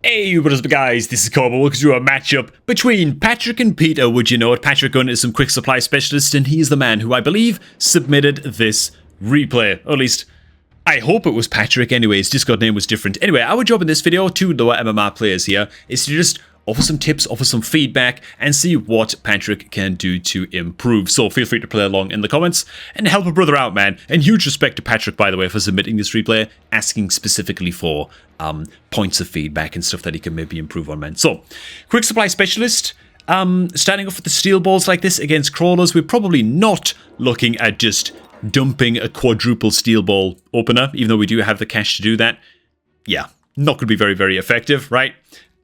Hey, what is up guys, this is Cobrak. Welcome to a matchup between Patrick and Peter. Would you know it? Patrick Gunn is some quick supply specialist and he's the man who I believe submitted this replay. Or at least, I hope it was Patrick anyway, his Discord name was different. Anyway, our job in this video, two lower MMR players here, is to just offer some tips, offer some feedback, and see what Patrick can do to improve. So feel free to play along in the comments and help a brother out, man. And huge respect to Patrick, by the way, for submitting this replay, asking specifically for points of feedback and stuff that he can maybe improve on, man. So, quick supply specialist. Starting off with the steel balls like this against crawlers, we're probably not looking at just dumping a quadruple steel ball opener, even though we do have the cash to do that. Yeah, not going to be very, very effective, right?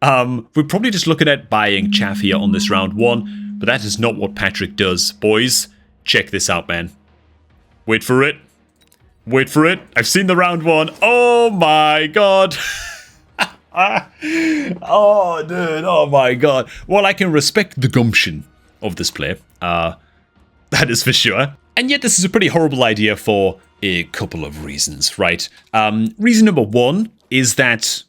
We're probably just looking at buying chaff here on this round one, but that is not what Patrick does. Boys, check this out, man. Wait for it. Wait for it. I've seen the round one. Oh my god. Oh, dude. Oh my god. Well, I can respect the gumption of this play. That is for sure. And yet this is a pretty horrible idea for a couple of reasons, right? Reason number one is that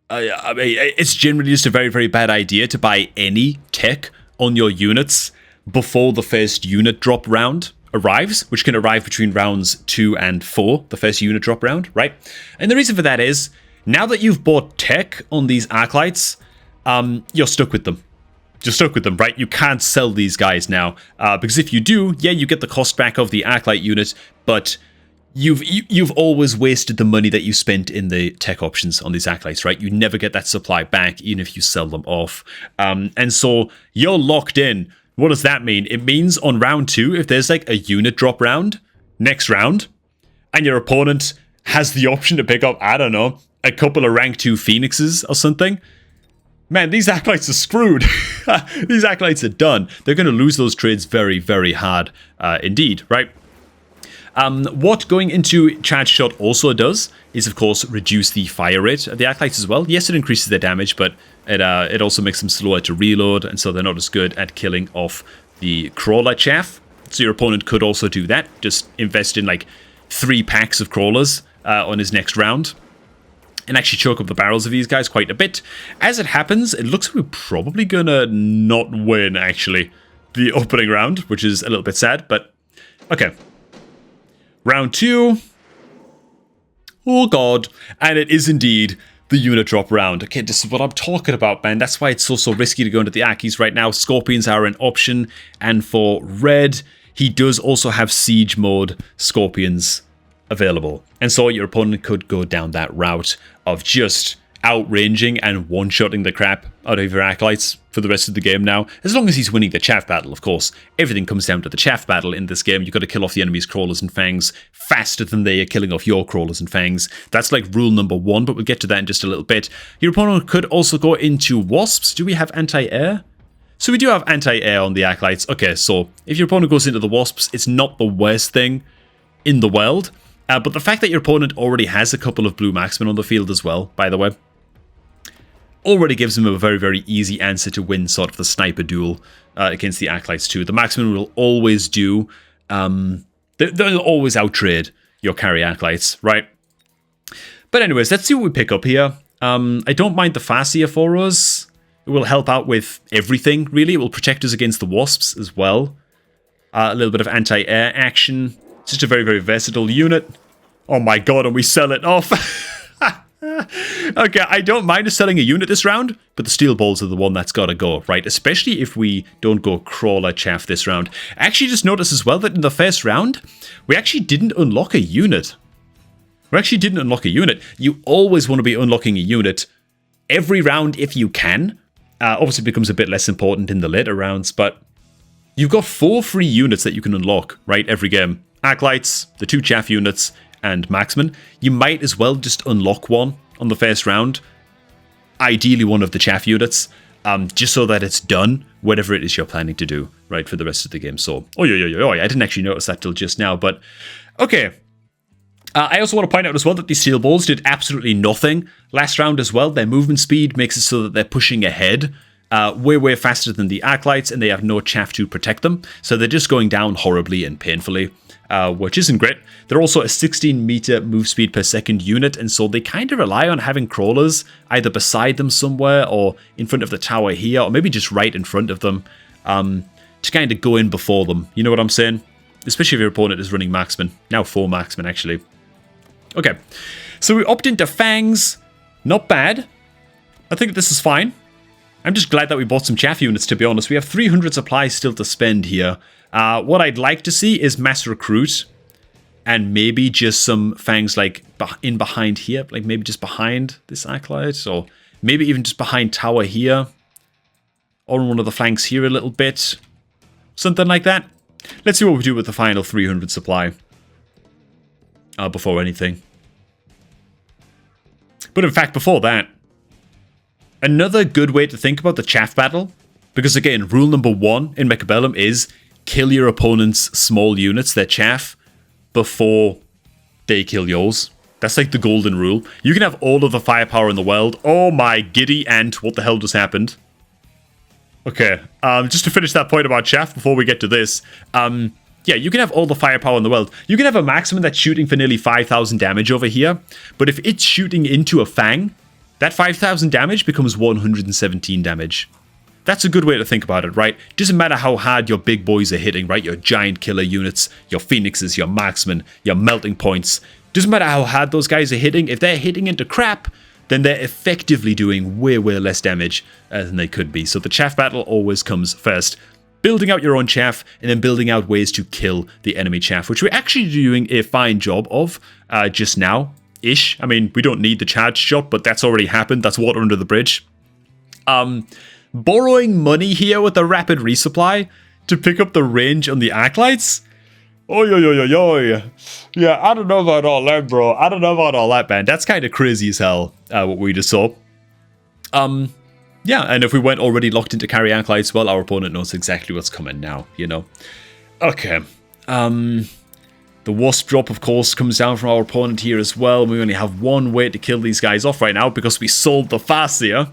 it's generally just a very, very bad idea to buy any tech on your units before the first unit drop round arrives, which can arrive between rounds 2 and 4, the first unit drop round, right? And the reason for that is, now that you've bought tech on these Arclights, you're stuck with them. You're stuck with them, right? You can't sell these guys now, because if you do, yeah, you get the cost back of the Arclight unit, but you've always wasted the money that you spent in the tech options on these Acolytes, right? You never get that supply back, even if you sell them off. And so you're locked in. What does that mean? It means on round 2, if there's like a unit drop round, next round, and your opponent has the option to pick up, I don't know, a couple of rank 2 Phoenixes or something, man, these Acolytes are screwed. These Acolytes are done. They're going to lose those trades very, very hard indeed, right? What going into charge shot also does is, of course, reduce the fire rate of the Acolytes as well. Yes, it increases their damage, but it also makes them slower to reload, and so they're not as good at killing off the crawler chaff. So your opponent could also do that. Just invest in like 3 packs of crawlers on his next round, and actually choke up the barrels of these guys quite a bit. As it happens, it looks like we're probably gonna not win, actually, the opening round, which is a little bit sad, but okay. Round 2. Oh god. And it is indeed the unit drop round. Okay, this is what I'm talking about, man. That's why it's so risky to go into the Akis right now. Scorpions are an option. And for red, he does also have siege mode Scorpions available. And so your opponent could go down that route of just outranging and one-shotting the crap out of your Acolytes for the rest of the game now. As long as he's winning the chaff battle, of course. Everything comes down to the chaff battle in this game. You've got to kill off the enemy's crawlers and fangs faster than they are killing off your crawlers and fangs. That's like rule number 1, but we'll get to that in just a little bit. Your opponent could also go into wasps. Do we have anti-air? So we do have anti-air on the Acolytes. Okay, so if your opponent goes into the wasps, it's not the worst thing in the world. But the fact that your opponent already has a couple of blue marksmen on the field as well, by the way, already gives him a very, very easy answer to win sort of the sniper duel against the Acolytes too. The marksmen will always do, they'll always outtrade your carry Acolytes, right? But anyways, let's see what we pick up here. I don't mind the Farseer for us. It will help out with everything, really. It will protect us against the wasps as well. A little bit of anti-air action. It's just a very, very versatile unit. Oh my god, and we sell it off. Okay, I don't mind us selling a unit this round, but the steel balls are the one that's got to go, right? Especially if we don't go crawler chaff this round. I actually just noticed as well that in the first round, we actually didn't unlock a unit. You always want to be unlocking a unit every round if you can. Obviously, it becomes a bit less important in the later rounds, but you've got 4 free units that you can unlock, right, every game. Acolytes, the 2 chaff units, and marksman. You might as well just unlock one on the first round. Ideally one of the chaff units, just so that it's done, whatever it is you're planning to do, right, for the rest of the game. So, I didn't actually notice that till just now, but okay. I also want to point out as well that these steel balls did absolutely nothing last round as well. Their movement speed makes it so that they're pushing ahead way, way faster than the Acolytes, and they have no chaff to protect them. So they're just going down horribly and painfully. which isn't great. They're also a 16-meter move speed per second unit, and so they kind of rely on having crawlers either beside them somewhere or in front of the tower here, or maybe just right in front of them to kind of go in before them. You know what I'm saying? Especially if your opponent is running marksman. Now 4 marksmen, actually. Okay, so we opt into Fangs. Not bad. I think this is fine. I'm just glad that we bought some chaff units, to be honest. We have 300 supplies still to spend here. What I'd like to see is mass recruit. And maybe just some Fangs like in behind here. Like maybe just behind this Acolyte. Or maybe even just behind tower here. Or on one of the flanks here a little bit. Something like that. Let's see what we do with the final 300 supply. Before anything. But in fact, before that, another good way to think about the chaff battle, because again, rule number 1 in Mechabellum is kill your opponent's small units, their chaff, before they kill yours. That's like the golden rule. You can have all of the firepower in the world. Oh my giddy ant, what the hell just happened? Okay, just to finish that point about chaff before we get to this, yeah, you can have all the firepower in the world. You can have a maximum that's shooting for nearly 5,000 damage over here, but if it's shooting into a Fang, that 5,000 damage becomes 117 damage. That's a good way to think about it, right? Doesn't matter how hard your big boys are hitting, right? Your giant killer units, your phoenixes, your marksmen, your melting points. Doesn't matter how hard those guys are hitting. If they're hitting into crap, then they're effectively doing way, way less damage than they could be. So the chaff battle always comes first. Building out your own chaff, and then building out ways to kill the enemy chaff, which we're actually doing a fine job of just now-ish. I mean, we don't need the charge shot, but that's already happened. That's water under the bridge. Borrowing money here with the rapid resupply to pick up the range on the Acolytes? Oh, yo. Yeah, I don't know about all that, bro. I don't know about all that, man. That's kind of crazy as hell, what we just saw. Yeah, and if we weren't already locked into carry Acolytes, well, our opponent knows exactly what's coming now, you know. Okay. The Wasp drop, of course, comes down from our opponent here as well. We only have one way to kill these guys off right now because we sold the Farseer,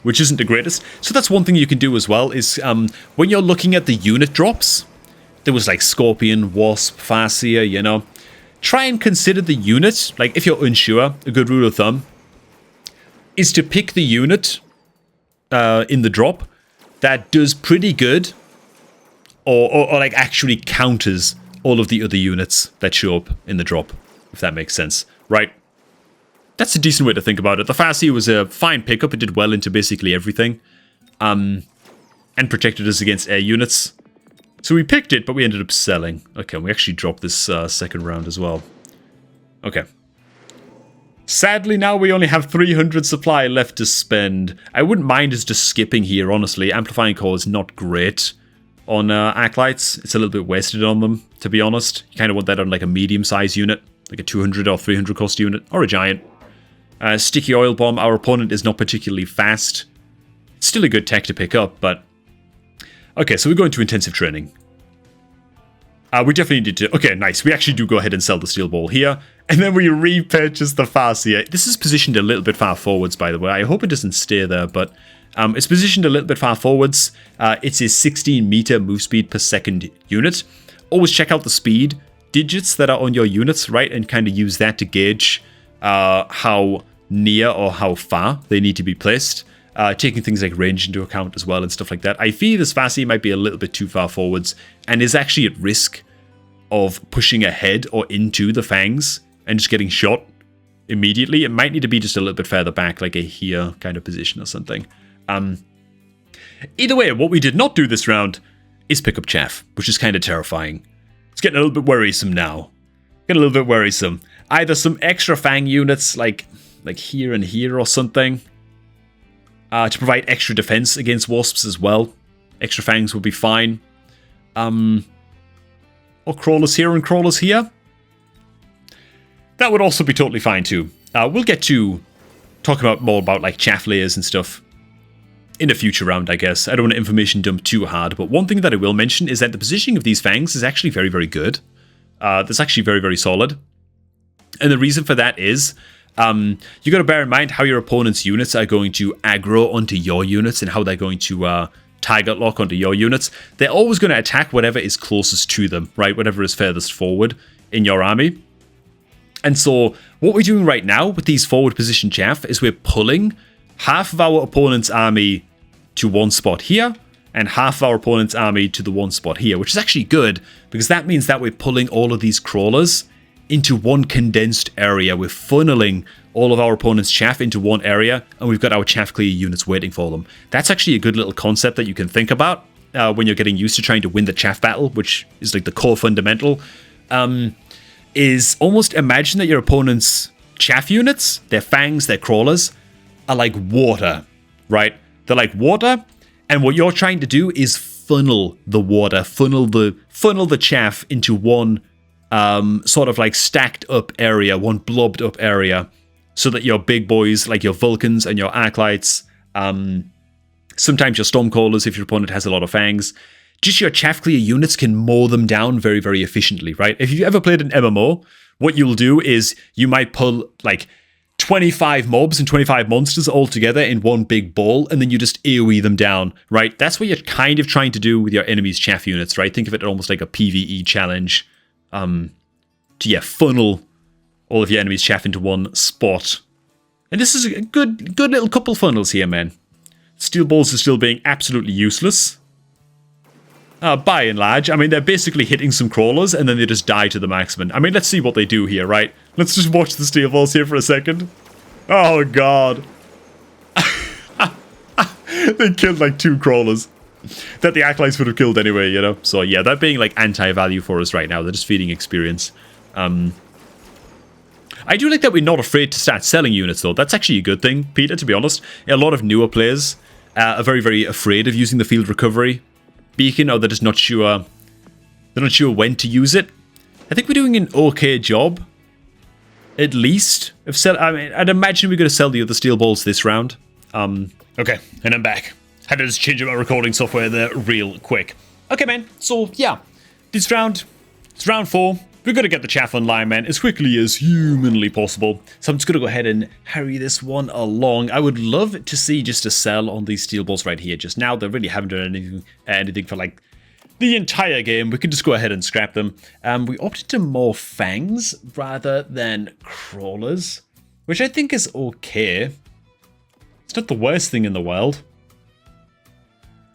which isn't the greatest. So that's one thing you can do as well, is when you're looking at the unit drops, there was like Scorpion, Wasp, Farseer, you know. Try and consider the unit, like if you're unsure, a good rule of thumb is to pick the unit in the drop that does pretty good or like actually counters all of the other units that show up in the drop, if that makes sense, right? That's a decent way to think about it. The Farseer was a fine pickup. It did well into basically everything and protected us against air units. So we picked it, but we ended up selling. Okay, we actually dropped this second round as well. Okay. Sadly, now we only have 300 supply left to spend. I wouldn't mind us just skipping here, honestly. Amplifying Core is not great on Acolytes. It's a little bit wasted on them, to be honest. You kind of want that on like a medium-sized unit, like a 200 or 300 cost unit, or a giant. Sticky Oil Bomb, our opponent is not particularly fast. It's still a good tech to pick up, but... Okay, so we go into intensive training. We definitely need to... Okay, nice. We actually do go ahead and sell the Steel Ball here. And then we repurchase the Farseer. This is positioned a little bit far forwards, by the way. I hope it doesn't stay there, but it's positioned a little bit far forwards. It's a 16-meter move speed per second unit. Always check out the speed digits that are on your units, right? And kind of use that to gauge how near or how far they need to be placed. Taking things like range into account as well and stuff like that. I fear this Farseer might be a little bit too far forwards and is actually at risk of pushing ahead or into the Fangs and just getting shot immediately. It might need to be just a little bit further back, like a here kind of position or something. Either way, what we did not do this round is pick up chaff, which is kind of terrifying. It's getting a little bit worrisome now. Getting a little bit worrisome. Either some extra Fang units, like here and here or something, to provide extra defense against Wasps as well. Extra Fangs would be fine. Or crawlers here and crawlers here. That would also be totally fine too. We'll get to talk more about like chaff layers and stuff in a future round, I guess. I don't want to information dump too hard, but one thing that I will mention is that the positioning of these Fangs is actually very, very good. That's actually very, very solid. And the reason for that is you got to bear in mind how your opponent's units are going to aggro onto your units and how they're going to target lock onto your units, they're always going to attack whatever is closest to them, right? Whatever is furthest forward in your army. And so what we're doing right now with these forward position chaff is we're pulling half of our opponent's army to one spot here and half of our opponent's army to the one spot here, which is actually good because that means that we're pulling all of these crawlers into one condensed area. We're funneling all of our opponent's chaff into one area, and we've got our chaff clear units waiting for them. That's actually a good little concept that you can think about when you're getting used to trying to win the chaff battle, which is like the core fundamental. Is almost imagine that your opponent's chaff units, their fangs, their crawlers, are like water, right? They're like water, and what you're trying to do is funnel the water, funnel the chaff into one sort of like stacked up area, one blobbed up area, so that your big boys, like your Vulcans and your Arclights, sometimes your Stormcallers if your opponent has a lot of fangs, just your chaff clear units can mow them down very, very efficiently, right? If you've ever played an MMO, what you'll do is you might pull like 25 mobs and 25 monsters all together in one big ball, and then you just AoE them down, right? That's what you're kind of trying to do with your enemy's chaff units, right? Think of it almost like a PvE challenge to funnel all of your enemy's chaff into one spot. And this is a good little couple funnels here, man. Steel balls are still being absolutely useless. By and large, I mean, they're basically hitting some crawlers and then they just die to the marksman. I mean, let's see what they do here, right? Let's just watch the steel balls here for a second. Oh, God. They killed like 2 crawlers that the Acolytes would have killed anyway, you know? So, yeah, that being like anti-value for us right now. They're just feeding experience. I do like that we're not afraid to start selling units, though. That's actually a good thing, Peter, to be honest. A lot of newer players are very, very afraid of using the field recovery beacon, or they're just not sure. They're not sure when to use it. I think we're doing an okay job, at least, of sell. I mean, I'd imagine we're going to sell the other steel balls this round. Okay, and I'm back. Had to just change up my recording software there real quick. Okay, man. So yeah, this round, it's round 4. We're going to get the chaff online, man, as quickly as humanly possible. So I'm just going to go ahead and hurry this one along. I would love to see just a sell on these steel balls right here. Just now, they really haven't done anything for, like, the entire game. We could just go ahead and scrap them. We opted to more fangs rather than crawlers, which I think is okay. It's not the worst thing in the world.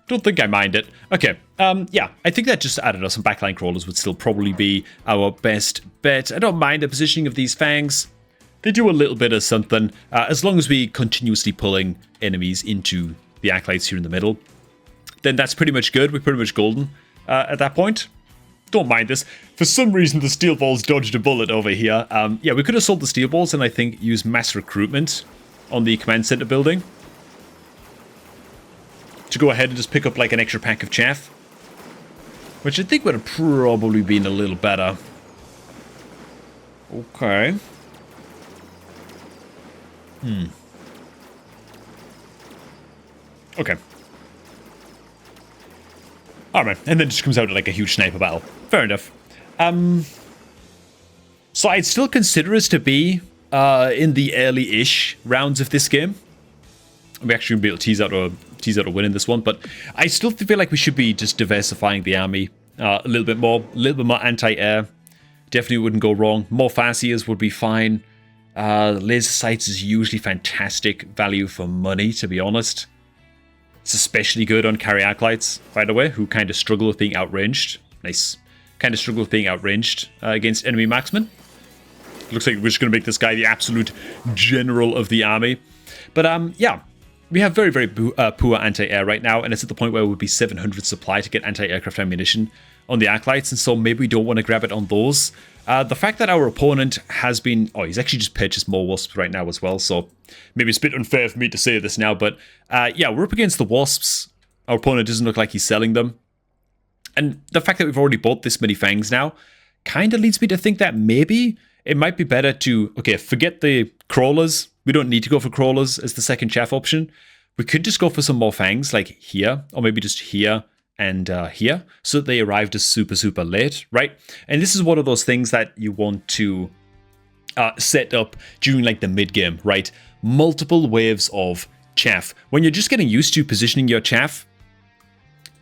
Don't think I mind it. Okay, yeah, I think that just added us some backline crawlers would still probably be our best bet. I don't mind the positioning of these fangs. They do a little bit of something, as long as we continuously pulling enemies into the Acolytes here in the middle. Then that's pretty much good. We're pretty much golden at that point. Don't mind this. For some reason, the steel balls dodged a bullet over here. Yeah, we could have sold the steel balls and I think use mass recruitment on the command center building to go ahead and just pick up like an extra pack of chaff, which I think would have probably been a little better. Okay. Okay. Alright, and then it just comes out like a huge sniper battle. Fair enough. So I'd still consider us to be in the early-ish rounds of this game. We actually going to be able to tease out a win in this one, but I still feel like we should be just diversifying the army a little bit more anti-air. Definitely wouldn't go wrong. More Farseers would be fine. Laser sights is usually fantastic value for money, to be honest. It's especially good on carry Acolytes, by the way, who kind of struggle with being outranged. Nice. Kind of struggle with being outranged against enemy marksmen. Looks like we're just going to make this guy the absolute general of the army. But yeah, we have very, very poor anti-air right now, and it's at the point where it would be 700 supply to get anti-aircraft ammunition on the Acolytes, and so maybe we don't want to grab it on those. The fact that our opponent has been... Oh, he's actually just purchased more Wasps right now as well, so maybe it's a bit unfair for me to say this now, but yeah, we're up against the Wasps. Our opponent doesn't look like he's selling them. And the fact that we've already bought this many Fangs now kind of leads me to think that maybe it might be better to... Okay, forget the Crawlers. We don't need to go for Crawlers as the second chaff option. We could just go for some more Fangs, like here, or maybe just here and here, so that they arrived as super, super late, right? And this is one of those things that you want to set up during like the mid-game, right? Multiple waves of chaff. When you're just getting used to positioning your chaff,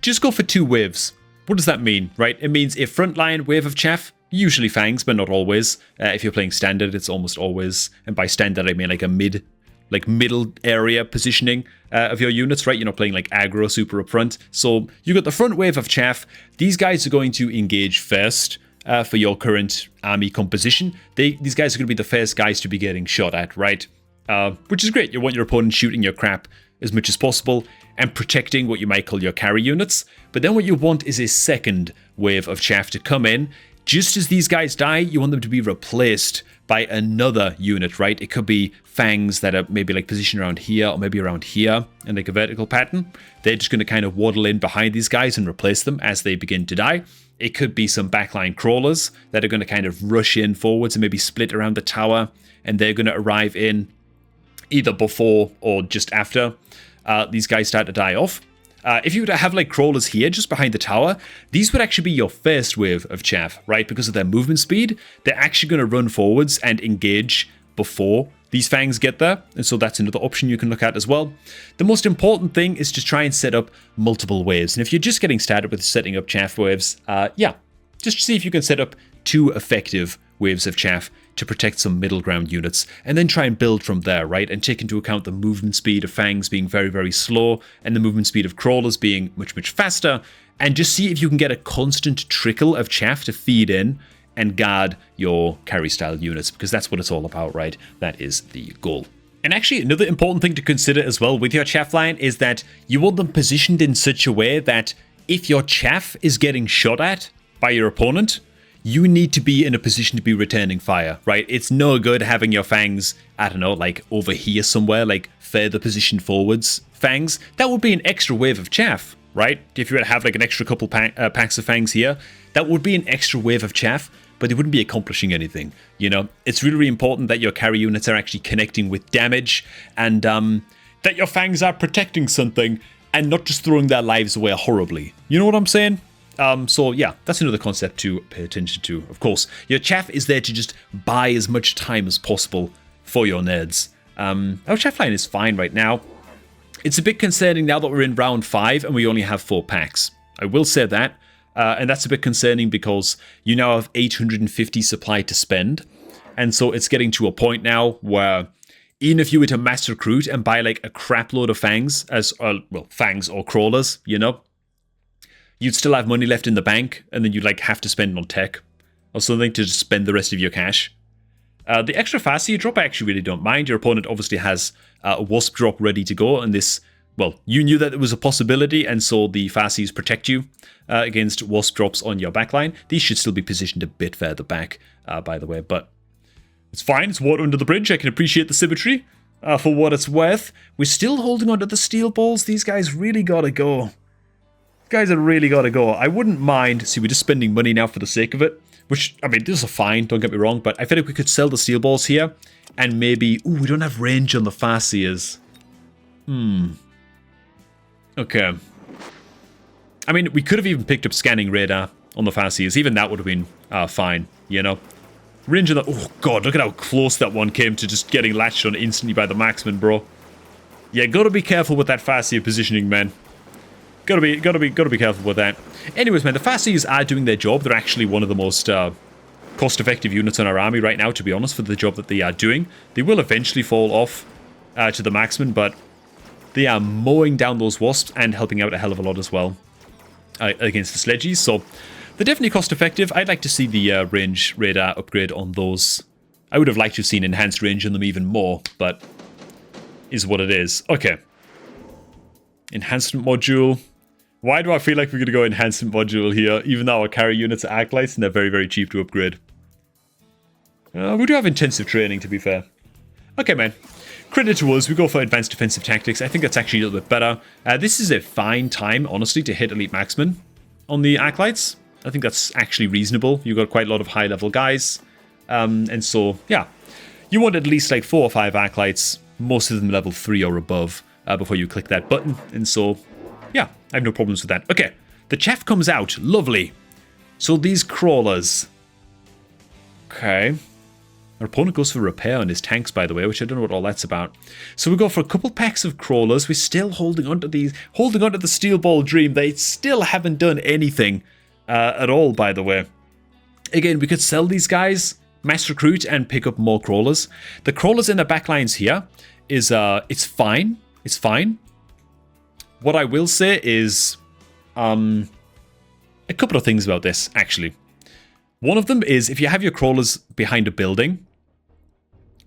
just go for 2 waves. What does that mean, right? It means a frontline wave of chaff, usually fangs, but not always. If you're playing standard, it's almost always, and by standard I mean like a middle area positioning of your units, right? You're not playing like aggro super up front. So you got the front wave of chaff. These guys are going to engage first for your current army composition. These guys are going to be the first guys to be getting shot at, right? Which is great. You want your opponent shooting your crap as much as possible and protecting what you might call your carry units. But then what you want is a second wave of chaff to come in. Just as these guys die, you want them to be replaced by another unit, right? It could be fangs that are maybe like positioned around here or maybe around here in like a vertical pattern. They're just going to kind of waddle in behind these guys and replace them as they begin to die. It could be some backline crawlers that are going to kind of rush in forwards and maybe split around the tower, and they're going to arrive in either before or just after these guys start to die off. If you were to have like crawlers here just behind the tower, these would actually be your first wave of chaff, right? Because of their movement speed, they're actually going to run forwards and engage before these fangs get there. And so that's another option you can look at as well. The most important thing is to try and set up multiple waves. And if you're just getting started with setting up chaff waves, just see if you can set up 2 effective waves of chaff to protect some middle ground units, and then try and build from there, right? And take into account the movement speed of fangs being very, very slow, and the movement speed of crawlers being much, much faster, and just see if you can get a constant trickle of chaff to feed in and guard your carry style units, because that's what it's all about, right? That is the goal. And actually, another important thing to consider as well with your chaff line is that you want them positioned in such a way that if your chaff is getting shot at by your opponent, you need to be in a position to be returning fire, right? It's no good having your fangs, I don't know, like over here somewhere, like further positioned forwards fangs. That would be an extra wave of chaff, right? If you were to have like an extra couple packs of fangs here, that would be an extra wave of chaff, but they wouldn't be accomplishing anything, you know? It's really, really important that your carry units are actually connecting with damage, and that your fangs are protecting something and not just throwing their lives away horribly. You know what I'm saying? So yeah, that's another concept to pay attention to. Of course, your chaff is there to just buy as much time as possible for your nerds. Our chaff line is fine right now. It's a bit concerning now that we're in round 5 and we only have 4 packs. I will say that. And that's a bit concerning because you now have 850 supply to spend. And so it's getting to a point now where even if you were to mass recruit and buy like a crap load of fangs, fangs or crawlers, you know, you'd still have money left in the bank, and then you'd like have to spend on tech or something to just spend the rest of your cash. The extra Farseer drop I actually really don't mind. Your opponent obviously has a Wasp drop ready to go, and this, well, you knew that it was a possibility, and so the Farseers protect you against Wasp drops on your backline. These should still be positioned a bit further back, by the way, but it's fine. It's water under the bridge. I can appreciate the symmetry for what it's worth. We're still holding on to the steel balls. These guys really gotta go. Guys have really got to go. I wouldn't mind. See, we're just spending money now for the sake of it. Which, I mean, these are fine, don't get me wrong. But I feel like we could sell the steel balls here. And maybe... Ooh, we don't have range on the Farseers. Okay. I mean, we could have even picked up scanning radar on the Farseers. Even that would have been fine, you know. Range on the... Oh, God, look at how close that one came to just getting latched on instantly by the marksman, bro. Yeah, gotta be careful with that Farseer positioning, man. Gotta be careful with that. Anyways, man, the Farseers are doing their job. They're actually one of the most cost-effective units in our army right now, to be honest, for the job that they are doing. They will eventually fall off to the marksman, but they are mowing down those wasps and helping out a hell of a lot as well against the sledgies. So they're definitely cost-effective. I'd like to see the range radar upgrade on those. I would have liked to have seen enhanced range on them even more, but is what it is. Okay. Enhancement module. Why do I feel like we're going to go enhancement module here, even though our carry units are acolytes and they're very, very cheap to upgrade? We do have intensive training, to be fair. Okay, man. Credit to us, we go for advanced defensive tactics. I think that's actually a little bit better. This is a fine time, honestly, to hit elite marksman on the acolytes. I think that's actually reasonable. You've got quite a lot of high-level guys. And so, yeah. You want at least like 4 or 5 acolytes, most of them level 3 or above, before you click that button. And so... yeah, I have no problems with that. Okay, the chaff comes out. Lovely. So these crawlers. Okay. Our opponent goes for repair on his tanks, by the way, which I don't know what all that's about. So we go for a couple packs of crawlers. We're still holding on to the steel ball dream. They still haven't done anything at all, by the way. Again, we could sell these guys, mass recruit, and pick up more crawlers. The crawlers in the back lines here is it's fine. It's fine. What I will say is a couple of things about this, actually. One of them is if you have your crawlers behind a building,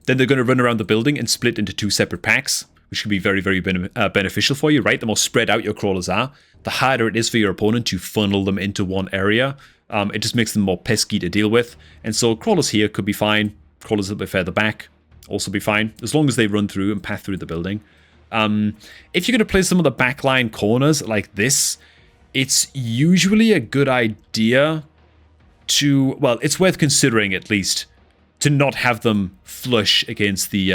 then they're going to run around the building and split into two separate packs, which can be very, very beneficial for you, right? The more spread out your crawlers are, the harder it is for your opponent to funnel them into one area. It just makes them more pesky to deal with. And so crawlers here could be fine. Crawlers a little bit further back also be fine, as long as they run through and path through the building. If you're going to play some of the backline corners like this, it's usually a good idea to, well, it's worth considering at least, to not have them flush against the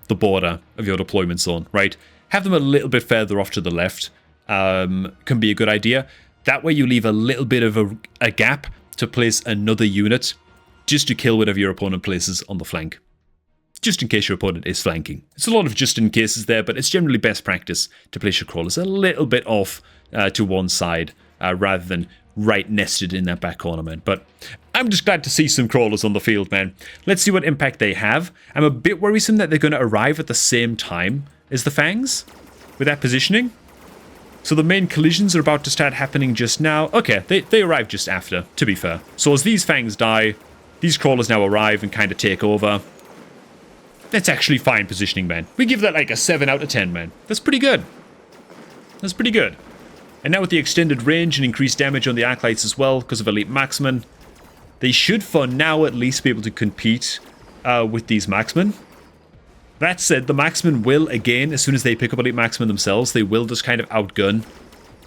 border of your deployment zone, right? Have them a little bit further off to the left. Can be a good idea. That way you leave a little bit of a gap to place another unit just to kill whatever your opponent places on the flank. Just in case your opponent is flanking. It's a lot of just in cases there, but it's generally best practice to place your crawlers a little bit off to one side rather than right nested in that back corner, man. But I'm just glad to see some crawlers on the field, man. Let's see what impact they have. I'm a bit worrisome that they're going to arrive at the same time as the Fangs with that positioning. So the main collisions are about to start happening just now. Okay, they arrive just after, to be fair. So as these Fangs die, these crawlers now arrive and kind of take over. That's actually fine positioning, man. We give that like a 7 out of 10, man. That's pretty good. That's pretty good. And now with the extended range and increased damage on the Arclights as well, because of Elite Marksmen, they should for now at least be able to compete with these Marksmen. That said, the Marksmen will, again, as soon as they pick up Elite Marksmen themselves, they will just kind of outgun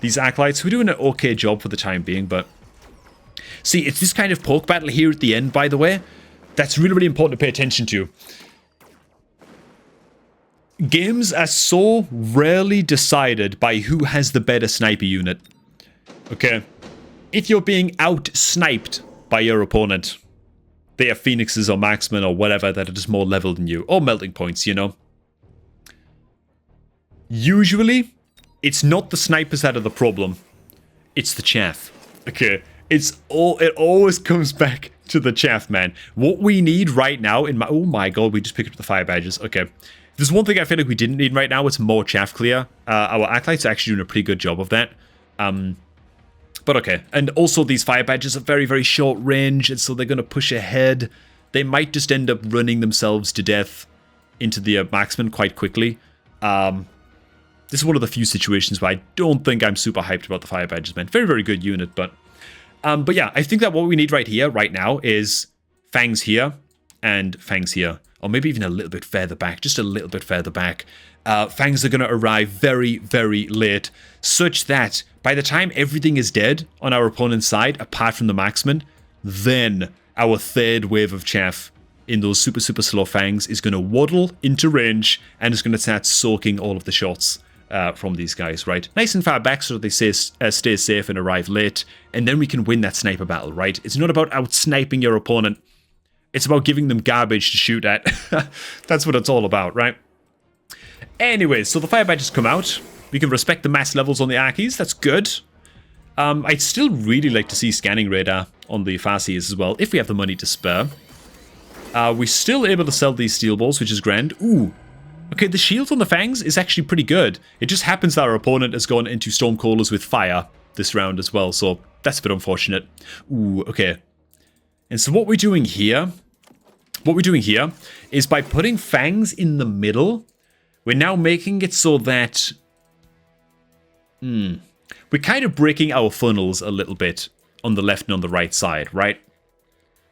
these Arclights, who are doing an okay job for the time being, but... See, it's this kind of poke battle here at the end, by the way, that's really, really important to pay attention to. Games are so rarely decided by who has the better sniper unit. Okay? If you're being out-sniped by your opponent, they have Phoenixes or Marksmen or whatever that are just more level than you, or melting points, you know? Usually, it's not the snipers that are the problem. It's the chaff. Okay? It always comes back to the chaff, man. What we need right now in my... Oh my god, we just picked up the fire badges. Okay. There's one thing I feel like we didn't need right now. It's more chaff clear. Our Arclights are actually doing a pretty good job of that. But okay. And also these fire badges are very, very short range, and so they're going to push ahead. They might just end up running themselves to death into the marksman quite quickly. This is one of the few situations where I don't think I'm super hyped about the fire badges, man. Very, very good unit, but yeah, I think that what we need right here, right now, is Fangs here and Fangs here. Or maybe even a little bit further back, just a little bit further back. Fangs are going to arrive very, very late, such that by the time everything is dead on our opponent's side, apart from the Marksman, then our third wave of chaff in those super, super slow Fangs is going to waddle into range and is going to start soaking all of the shots from these guys, right? Nice and far back so that they stay safe and arrive late, and then we can win that sniper battle, right? It's not about out-sniping your opponent. It's about giving them garbage to shoot at. That's what it's all about, right? Anyways, so the fire badges come out. We can respect the mass levels on the Archies. That's good. I'd still really like to see scanning radar on the Farseers as well, if we have the money to spare. We're still able to sell these steel balls, which is grand. Ooh. Okay, the shield on the Fangs is actually pretty good. It just happens that our opponent has gone into Stormcallers with fire this round as well, so that's a bit unfortunate. Ooh, okay. And so what we're doing here is by putting Fangs in the middle, we're now making it so that we're kind of breaking our funnels a little bit on the left and on the right side, right?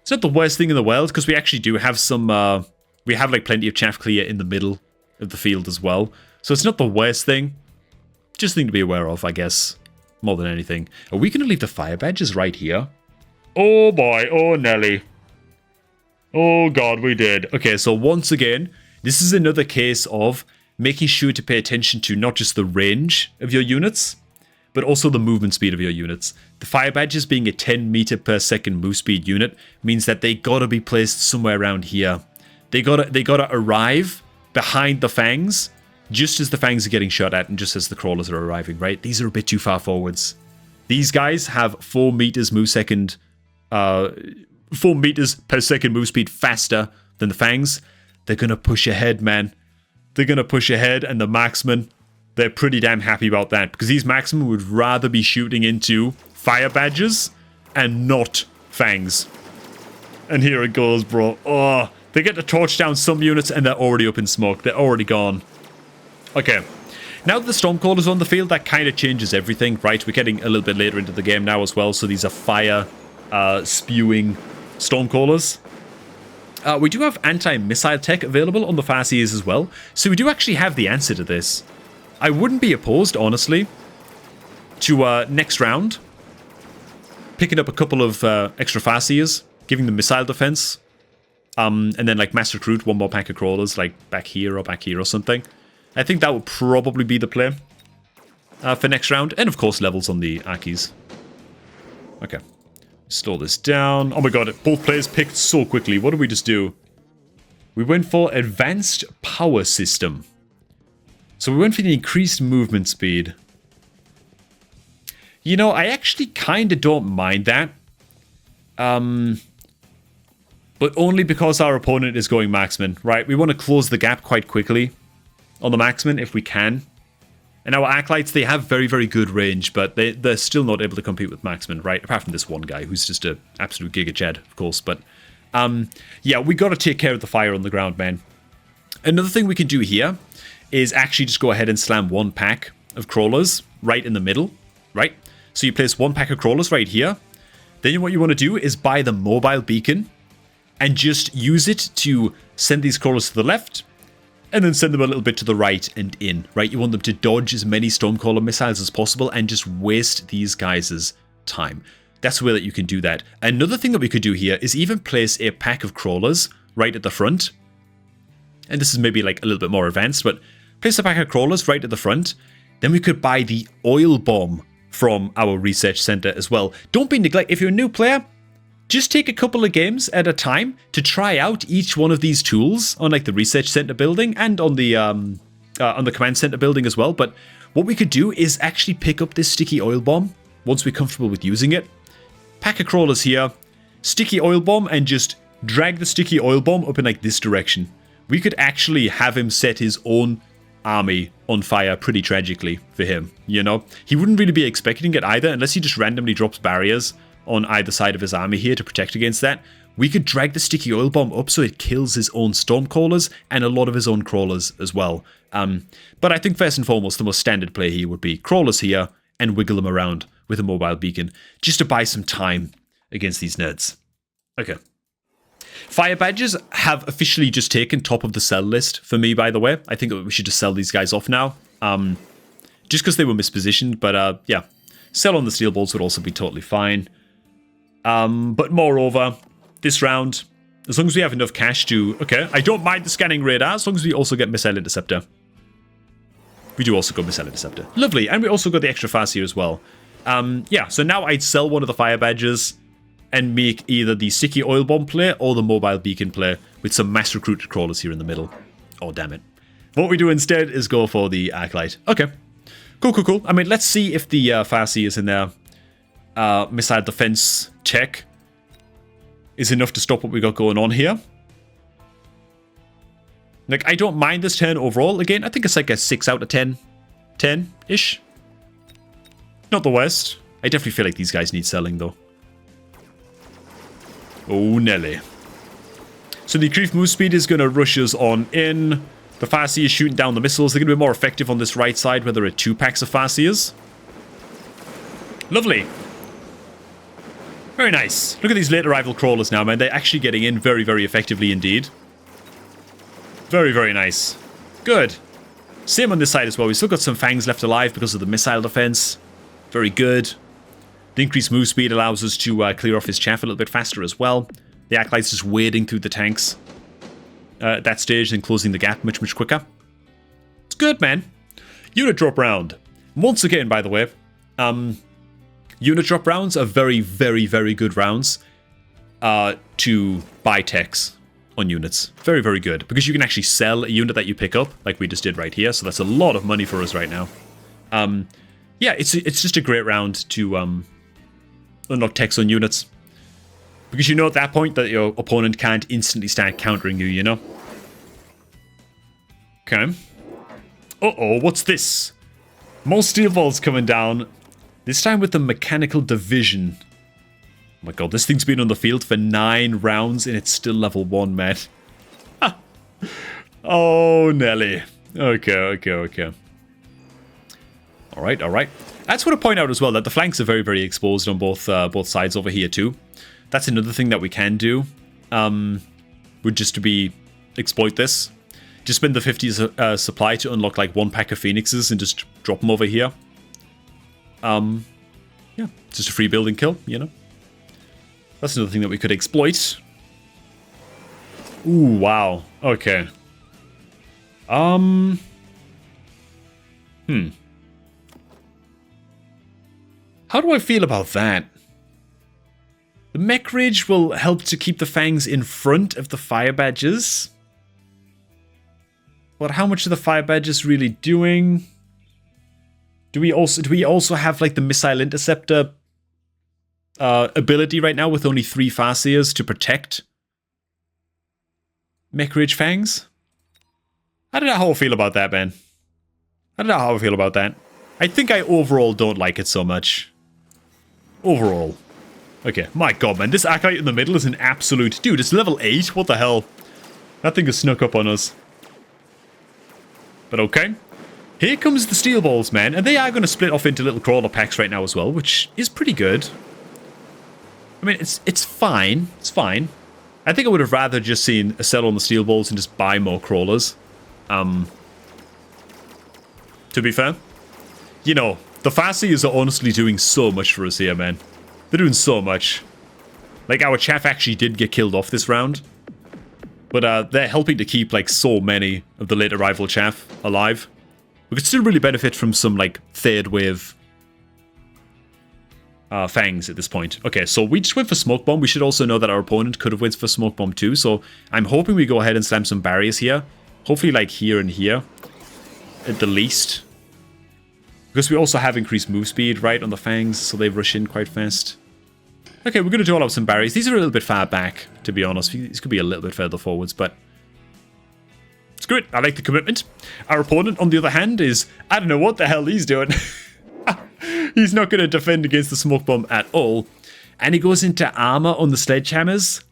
It's not the worst thing in the world, because we actually do have some, we have like plenty of chaff clear in the middle of the field as well. So it's not the worst thing. Just thing to be aware of, I guess, more than anything. Are we going to leave the fire badges right here? Oh boy, oh Nelly. Oh god, we did. Okay, so once again, this is another case of making sure to pay attention to not just the range of your units, but also the movement speed of your units. The fire badges being a 10 meter per second move speed unit means that they gotta be placed somewhere around here. They gotta arrive behind the Fangs just as the Fangs are getting shot at and just as the Crawlers are arriving, right? These are a bit too far forwards. These guys have 4 meters per second move speed faster than the Fangs. They're gonna push ahead, man. They're gonna push ahead, and the marksmen, they're pretty damn happy about that because these marksmen would rather be shooting into fire badgers and not Fangs. And here it goes, bro. Oh, they get to torch down some units and they're already up in smoke. They're already gone. Okay. Now that the Stormcallers are on the field, that kind of changes everything, right? We're getting a little bit later into the game now as well, so these are fire spewing Stormcallers. We do have anti-missile tech available on the Farseers as well, so we do actually have the answer to this. I wouldn't be opposed, honestly, to next round picking up a couple of extra Farseers, giving them missile defense, and then like mass recruit 1 more pack of Crawlers, like back here or something. I think that would probably be the play for next round. And of course, levels on the Archies. Okay. Store this down. Oh my god, both players picked so quickly. What did we just do? We went for Advanced Power System. So we went for the increased movement speed. You know, I actually kind of don't mind that. But only because our opponent is going Marksman, right? We want to close the gap quite quickly on the Marksman if we can. And our Acolytes, they have very, very good range, but they're still not able to compete with Marksman, right? Apart from this one guy who's just an absolute Giga Chad, of course. But yeah, we got to take care of the fire on the ground, man. Another thing we can do here is actually just go ahead and slam 1 pack of Crawlers right in the middle, right? So you place 1 pack of Crawlers right here. Then what you want to do is buy the mobile beacon and just use it to send these Crawlers to the left and then send them a little bit to the right and in, right? You want them to dodge as many Stormcaller missiles as possible and just waste these guys' time. That's the way that you can do that. Another thing that we could do here is even place a pack of Crawlers right at the front. And this is maybe like a little bit more advanced, but place a pack of Crawlers right at the front. Then we could buy the oil bomb from our research center as well. Don't be neglected. If you're a new player, just take a couple of games at a time to try out each one of these tools on like the research center building and on the command center building as well. But what we could do is actually pick up this sticky oil bomb once we're comfortable with using it. Pack of Crawlers here, sticky oil bomb, and just drag the sticky oil bomb up in like this direction. We could actually have him set his own army on fire pretty tragically for him, you know? He wouldn't really be expecting it either unless he just randomly drops barriers on either side of his army here to protect against that. We could drag the sticky oil bomb up so it kills his own Stormcallers and a lot of his own Crawlers as well. But I think first and foremost, the most standard play here would be Crawlers here and wiggle them around with a mobile beacon just to buy some time against these nerds. Okay. Fire Badgers have officially just taken top of the sell list for me, by the way. I think we should just sell these guys off now. Just because they were mispositioned, but yeah. Sell on the Steel Bolts would also be totally fine. But moreover, this round, as long as we have enough cash to... Okay, I don't mind the scanning radar, as long as we also get Missile Interceptor. We do also got Missile Interceptor. Lovely, and we also got the extra fast here as well. Yeah, so now I'd sell one of the Fire Badgers and make either the Sticky Oil Bomb play or the Mobile Beacon play with some mass recruited Crawlers here in the middle. Oh, damn it. What we do instead is go for the Arclight. Okay. Cool, cool, cool. I mean, let's see if the Farsi is in there. Missile defense tech is enough to stop what we got going on here. Like, I don't mind this turn overall. Again, I think it's like a 6 out of 10. 10-ish. Not the worst. I definitely feel like these guys need selling, though. Oh, Nelly. So the increased move speed is going to rush us on in. The Farsi is shooting down the missiles. They're going to be more effective on this right side where there are 2 packs of Farsiers. Lovely. Very nice. Look at these late arrival Crawlers now, man. They're actually getting in very, very effectively indeed. Very, very nice. Good. Same on this side as well. We've still got some Fangs left alive because of the missile defense. Very good. The increased move speed allows us to clear off his chaff a little bit faster as well. The Acolyte's just wading through the tanks at that stage and closing the gap much, much quicker. It's good, man. Unit drop round. Once again, by the way, unit drop rounds are very, very, very good rounds to buy techs on units. Very, very good. Because you can actually sell a unit that you pick up, like we just did right here. So that's a lot of money for us right now. Yeah, it's just a great round to unlock techs on units. Because you know at that point that your opponent can't instantly start countering you, you know? Okay. Uh-oh, what's this? More steel balls coming down. This time with the mechanical division. Oh my god, this thing's been on the field for 9 rounds and it's still level 1, man. Oh, Nelly. Okay. Alright. I just want to point out as well that the flanks are very, very exposed on both sides over here too. That's another thing that we can do. Would just to be exploit this. Just spend the 50 supply to unlock like 1 pack of phoenixes and just drop them over here. Yeah, just a free building kill, you know. That's another thing that we could exploit. Ooh, wow. Okay. How do I feel about that? The mech ridge will help to keep the fangs in front of the fire badges. But how much are the fire badges really doing? Do we also have like the missile interceptor ability right now with only 3 Farseers to protect mech ridge fangs? I don't know how I feel about that, man. I don't know how I feel about that. I think I overall don't like it so much. Overall. Okay, my god, man. This Acolyte in the middle is an absolute... Dude, it's level 8? What the hell? That thing has snuck up on us. But okay. Here comes the steel balls, man. And they are going to split off into little crawler packs right now as well, which is pretty good. I mean, it's fine. It's fine. I think I would have rather just seen a sell on the steel balls and just buy more crawlers. To be fair. You know, the Farseers are honestly doing so much for us here, man. They're doing so much. Like, our chaff actually did get killed off this round. But they're helping to keep, like, so many of the late arrival chaff alive. We could still really benefit from some, like, 3rd wave fangs at this point. Okay, so we just went for smoke bomb. We should also know that our opponent could have went for smoke bomb too. So I'm hoping we go ahead and slam some barriers here. Hopefully, like, here and here. At the least. Because we also have increased move speed, right, on the fangs, so they rush in quite fast. Okay, we're going to do all out some barriers. These are a little bit far back, to be honest. These could be a little bit further forwards, but... Screw it, I like the commitment. Our opponent, on the other hand, is... I don't know what the hell he's doing. He's not going to defend against the smoke bomb at all. And he goes into armor on the sledgehammers.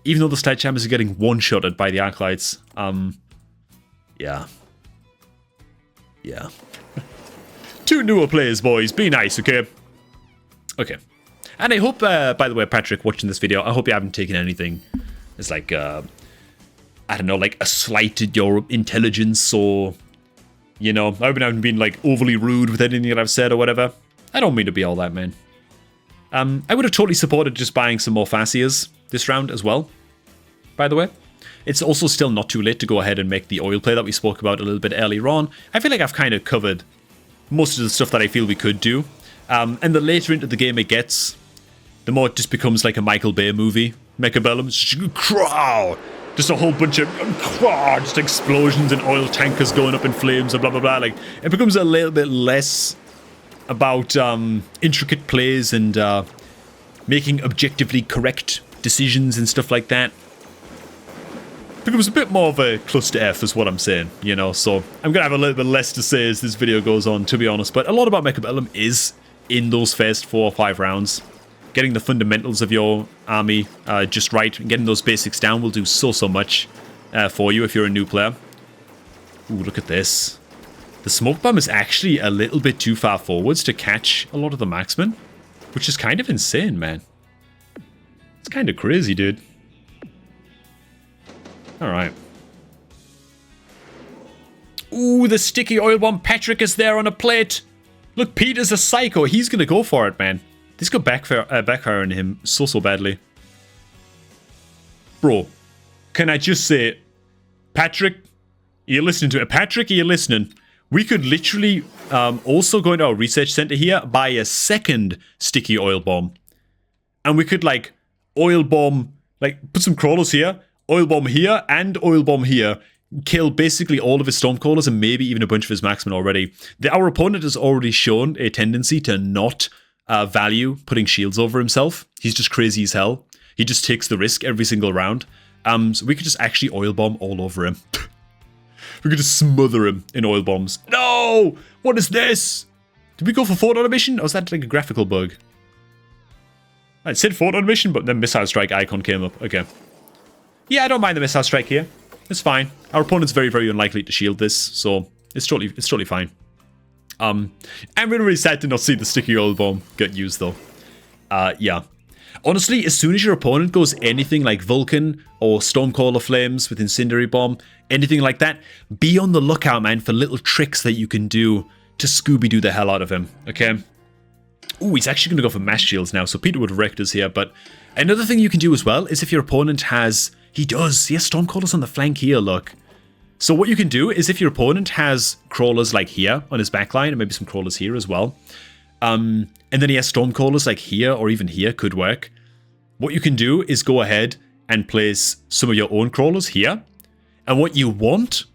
Even though the sledgehammers are getting one-shotted by the Acolytes. Yeah. Yeah. 2 newer players, boys. Be nice, okay? Okay. And I hope, by the way, Patrick, watching this video, I hope you haven't taken anything as like, I don't know, like a slight at your intelligence or, you know, I haven't been like overly rude with anything that I've said or whatever. I don't mean to be all that, man. I would have totally supported just buying some more Farseers this round as well, by the way. It's also still not too late to go ahead and make the oil play that we spoke about a little bit earlier on. I feel like I've kind of covered most of the stuff that I feel we could do. And the later into the game it gets, the more it just becomes like a Michael Bay movie. Mechabellum, just a whole bunch of just explosions and oil tankers going up in flames and blah blah blah. Like, it becomes a little bit less about intricate plays and making objectively correct decisions and stuff like that. It becomes a bit more of a cluster F is what I'm saying, you know, so I'm gonna have a little bit less to say as this video goes on, to be honest, but a lot about Mechabellum is in those first 4 or 5 rounds. Getting the fundamentals of your army just right and getting those basics down will do so much for you if you're a new player. Ooh, look at this. The smoke bomb is actually a little bit too far forwards to catch a lot of the marksmen, which is kind of insane, man. It's kind of crazy, dude. Alright. Ooh, the sticky oil bomb. Patrick is there on a plate. Look, Peter's a psycho. He's going to go for it, man. This could backfire on him so badly. Bro, can I just say, Patrick, are you listening to it? Patrick, are you listening? We could literally also go into our research center here, buy a second sticky oil bomb. And we could, like, oil bomb, like, put some crawlers here, oil bomb here and oil bomb here, kill basically all of his Stormcallers and maybe even a bunch of his marksmen already. Our opponent has already shown a tendency to not value putting shields over himself. He's just crazy as hell. He just takes the risk every single round. So we could just actually oil bomb all over him. We could just smother him in oil bombs. No! What is this? Did we go for fort automation? Or was that like a graphical bug? I said fort automation, but then missile strike icon came up. Okay. Yeah, I don't mind the missile strike here. It's fine. Our opponent's very, very unlikely to shield this, so it's totally fine. I'm really sad to not see the sticky oil bomb get used though. Yeah. Honestly, as soon as your opponent goes anything like Vulcan or Stormcaller Flames with Incendiary Bomb, anything like that, be on the lookout, man, for little tricks that you can do to Scooby-Doo the hell out of him, okay? Ooh, he's actually going to go for mass shields now, so Peter would have wrecked us here, but another thing you can do as well is if your opponent has... He has Stormcallers on the flank here, look. So what you can do is if your opponent has crawlers like here on his backline, and maybe some crawlers here as well, and then he has Stormcallers like here or even here, could work. What you can do is go ahead and place some of your own crawlers here. And what you want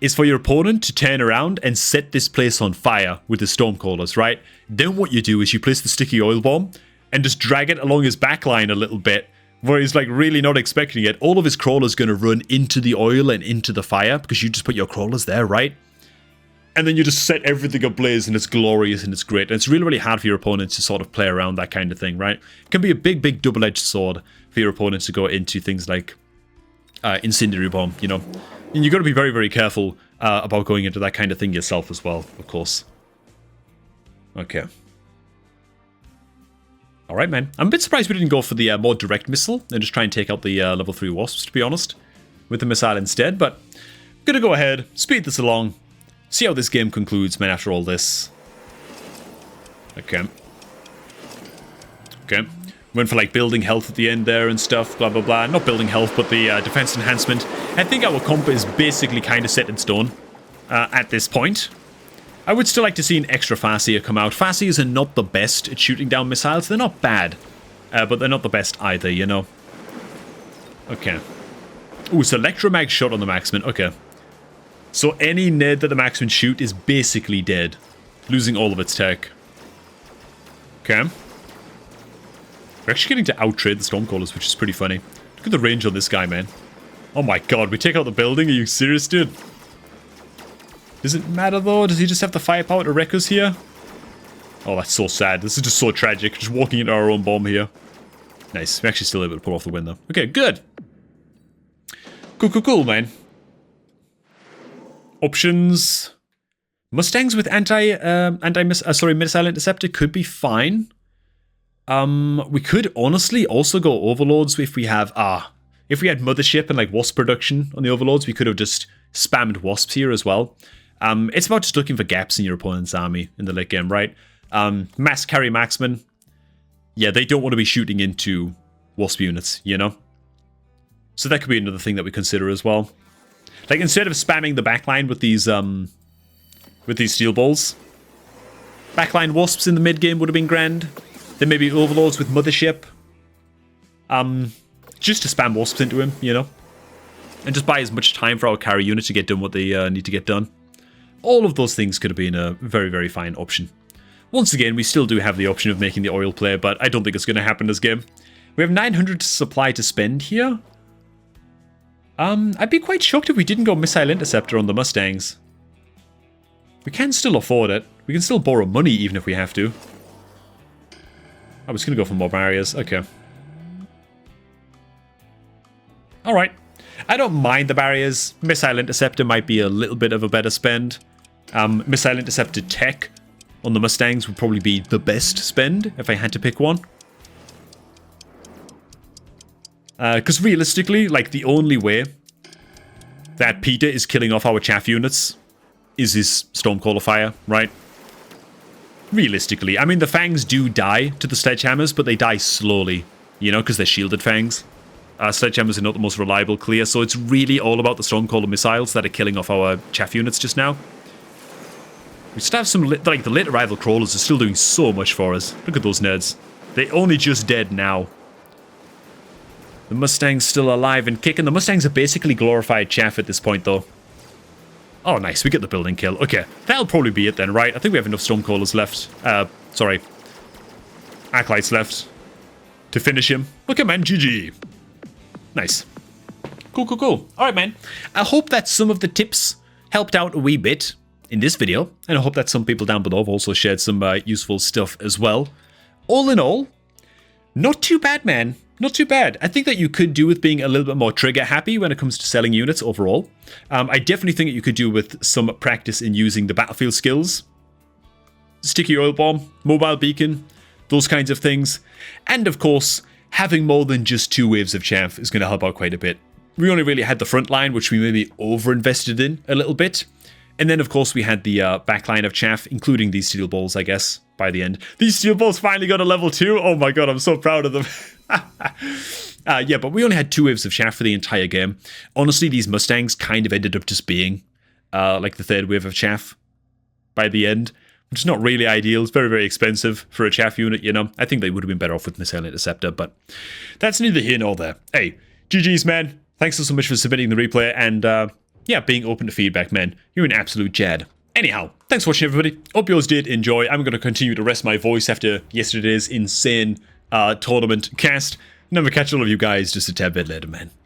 is for your opponent to turn around and set this place on fire with the Stormcallers, right? Then what you do is you place the sticky oil bomb and just drag it along his backline a little bit, where he's like really not expecting it. All of his crawlers going to run into the oil and into the fire because you just put your crawlers there, right? And then you just set everything ablaze and it's glorious and it's great. And it's really, really hard for your opponents to sort of play around that kind of thing, right? It can be a big, big double-edged sword for your opponents to go into things like Incendiary Bomb, you know? And you've got to be very, very careful about going into that kind of thing yourself as well, of course. Okay. Alright, man. I'm a bit surprised we didn't go for the more direct missile and just try and take out the level 3 wasps, to be honest, with the missile instead. But I'm going to go ahead, speed this along, see how this game concludes, man, after all this. Okay. Okay. Went for, like, building health at the end there and stuff, blah, blah, blah. Not building health, but the defense enhancement. I think our comp is basically kind of set in stone at this point. I would still like to see an extra Farseer come out. Farseers are not the best at shooting down missiles. They're not bad, but they're not the best either, you know? Okay. Ooh, it's Electromag shot on the Marksman. Okay. So any nade that the Marksman shoot is basically dead, losing all of its tech. Okay. We're actually getting to outtrade the Stormcallers, which is pretty funny. Look at the range on this guy, man. Oh my god, we take out the building? Are you serious, dude? Does it matter, though? Does he just have the firepower to wreck us here? Oh, that's so sad. This is just so tragic. Just walking into our own bomb here. Nice. We're actually still able to pull off the win, though. Okay, good. Cool, cool, cool, man. Options. Mustangs with missile interceptor could be fine. We could honestly also go overlords if we have if we had mothership and like wasp production on the overlords, we could have just spammed wasps here as well. It's about just looking for gaps in your opponent's army in the late game, right? Mass carry marksmen. Yeah, they don't want to be shooting into wasp units, you know? So that could be another thing that we consider as well. Like, instead of spamming the backline with these steel balls, backline wasps in the mid-game would have been grand. Then maybe overlords with mothership. Just to spam wasps into him, you know? And just buy as much time for our carry unit to get done what they need to get done. All of those things could have been a very, very fine option. Once again, we still do have the option of making the oil play, but I don't think it's going to happen this game. We have 900 supply to spend here. I'd be quite shocked if we didn't go Missile Interceptor on the Mustangs. We can still afford it. We can still borrow money even if we have to. I was going to go for more barriers. Okay. Alright. I don't mind the barriers. Missile Interceptor might be a little bit of a better spend. Missile Interceptor tech on the Mustangs would probably be the best spend if I had to pick one. Because realistically, like, the only way that Peter is killing off our chaff units is his Stormcaller fire, right? Realistically. I mean, the Fangs do die to the Sledgehammers, but they die slowly, you know, because they're shielded Fangs. Sledgehammers are not the most reliable clear, so it's really all about the Stormcaller missiles that are killing off our chaff units just now. We still have some, like, the late arrival crawlers are still doing so much for us. Look at those nerds. They're only just dead now. The Mustang's still alive and kicking. The Mustangs are basically glorified chaff at this point, though. Oh, nice. We get the building kill. Okay, that'll probably be it then, right? I think we have enough Stormcallers left. Sorry. Acolytes left to finish him. Okay, man. GG. Nice. Cool, cool, cool. All right, man. I hope that some of the tips helped out a wee bit in this video, and I hope that some people down below have also shared some useful stuff as well. All in all, not too bad, man. Not too bad. I think that you could do with being a little bit more trigger happy when it comes to selling units overall. I definitely think that you could do with some practice in using the battlefield skills. Sticky oil bomb, mobile beacon, those kinds of things. And of course, having more than just 2 waves of chaff is going to help out quite a bit. We only really had the front line, which we maybe over-invested in a little bit. And then, of course, we had the back line of chaff, including these steel balls, I guess, by the end. These steel balls finally got a level 2. Oh my god, I'm so proud of them. Yeah, but we only had 2 waves of chaff for the entire game. Honestly, these Mustangs kind of ended up just being like the 3rd wave of chaff by the end, which is not really ideal. It's very, very expensive for a chaff unit, you know. I think they would have been better off with Missile Interceptor, but that's neither here nor there. Hey, GG's, man. Thanks so much for submitting the replay and, yeah, being open to feedback, man. You're an absolute Jad. Anyhow, thanks for watching, everybody. Hope yours did enjoy. I'm going to continue to rest my voice after yesterday's insane tournament cast. And I'm going to catch all of you guys just a tad bit later, man.